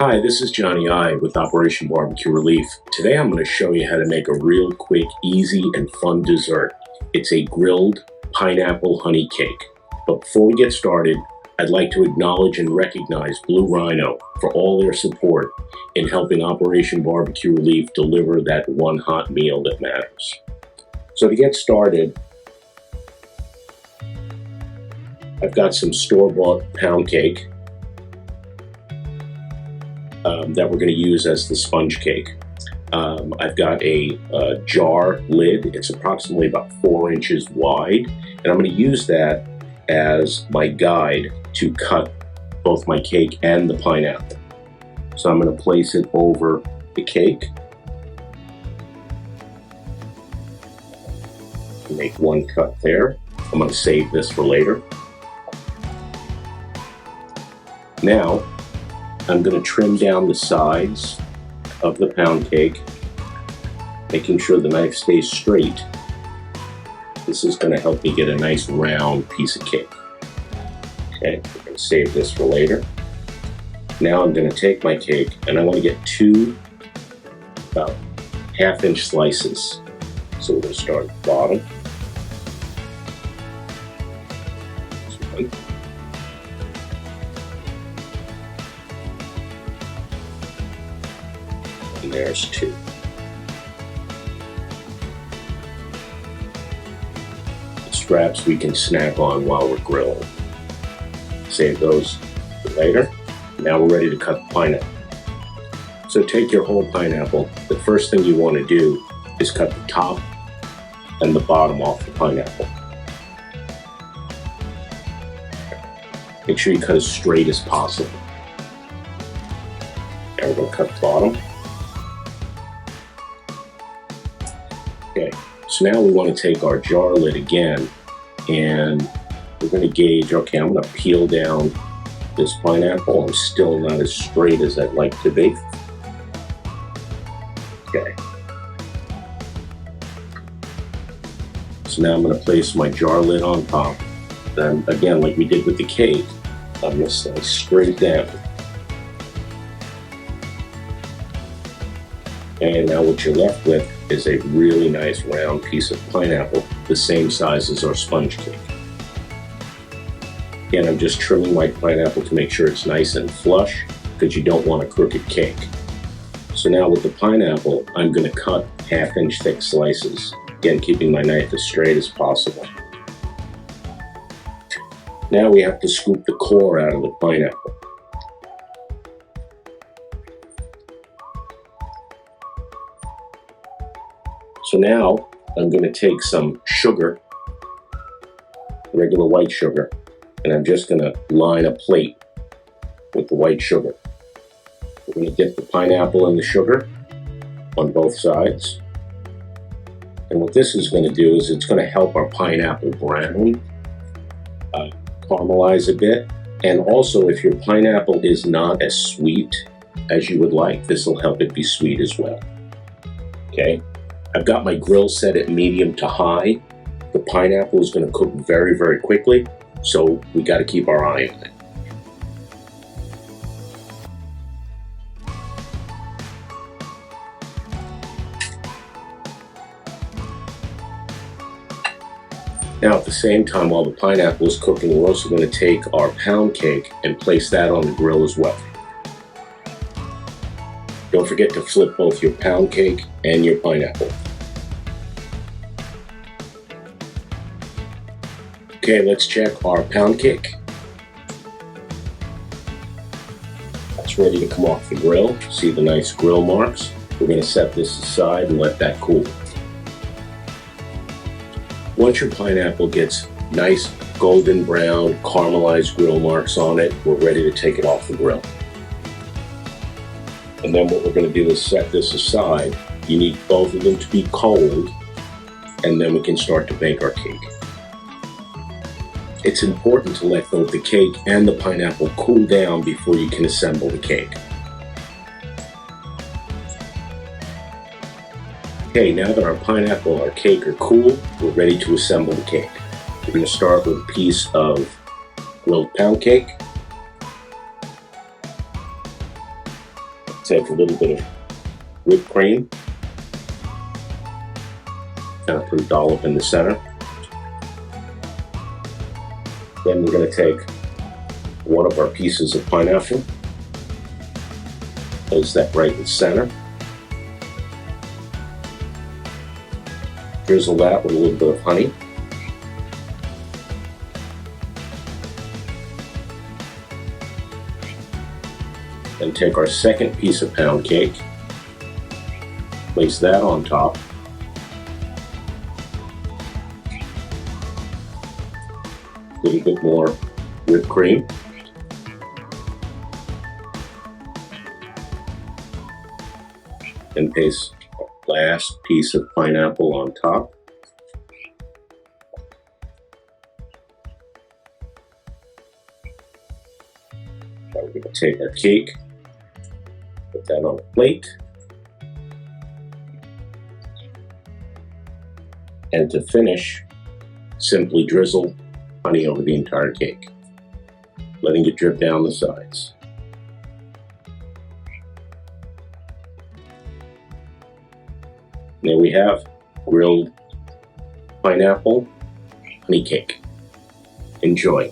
Hi, this is Johnny I with Operation Barbecue Relief. Today I'm going to show you how to make a real quick, easy, and fun dessert. It's a grilled pineapple honey cake. But before we get started, I'd like to acknowledge and recognize Blue Rhino for all their support in helping Operation Barbecue Relief deliver that one hot meal that matters. So to get started, I've got some store-bought pound cake that we're going to use as the sponge cake. I've got a jar lid. It's approximately about 4 inches wide, and I'm going to use that as my guide to cut both my cake and the pineapple. So I'm going to place it over the cake. Make one cut there. I'm going to save this for later. Now, I'm going to trim down the sides of the pound cake, making sure the knife stays straight. This is going to help me get a nice round piece of cake. Okay, I'm going to save this for later. Now I'm going to take my cake and I want to get two about half-inch slices. So we're going to start at the bottom. This one. And there's two. The straps we can snap on while we're grilling. Save those for later. Now we're ready to cut the pineapple. So take your whole pineapple. The first thing you want to do is cut the top and the bottom off the pineapple. Make sure you cut as straight as possible. Now we're going to cut the bottom. Okay, so now we want to take our jar lid again and we're going to gauge, okay, I'm going to peel down this pineapple. I'm still not as straight as I'd like to be. Okay. So now I'm going to place my jar lid on top. Then again, like we did with the cake, I'm going to slice straight down. And now what you're left with is a really nice round piece of pineapple, the same size as our sponge cake. Again, I'm just trimming my pineapple to make sure it's nice and flush, because you don't want a crooked cake. So now with the pineapple, I'm going to cut half-inch thick slices, again keeping my knife as straight as possible. Now we have to scoop the core out of the pineapple. So now I'm going to take some sugar, regular white sugar, and I'm just going to line a plate with the white sugar. We're going to dip the pineapple in the sugar on both sides. And what this is going to do is it's going to help our pineapple brown, caramelize a bit. And also, if your pineapple is not as sweet as you would like, this will help it be sweet as well. Okay, I've got my grill set at medium to high. The pineapple is going to cook very, very quickly, so we got to keep our eye on it. Now at the same time, while the pineapple is cooking, we're also going to take our pound cake and place that on the grill as well. Don't forget to flip both your pound cake and your pineapple. Okay, let's check our pound cake. It's ready to come off the grill. See the nice grill marks? We're going to set this aside and let that cool. Once your pineapple gets nice golden brown caramelized grill marks on it, we're ready to take it off the grill. And then what we're going to do is set this aside. You need both of them to be cold, and then we can start to bake our cake. It's important to let both the cake and the pineapple cool down before you can assemble the cake. Okay, now that our pineapple and our cake are cool, we're ready to assemble the cake. We're going to start with a piece of grilled pound cake. Take a little bit of whipped cream, kind of put a dollop in the center. Then we're going to take one of our pieces of pineapple, place that right in the center, drizzle that with a little bit of honey. Then take our second piece of pound cake, place that on top. A little bit more whipped cream. And place the last piece of pineapple on top. Now we're going to take our cake, put that on a plate, and to finish, simply drizzle honey over the entire cake, letting it drip down the sides. There we have grilled pineapple honey cake. Enjoy.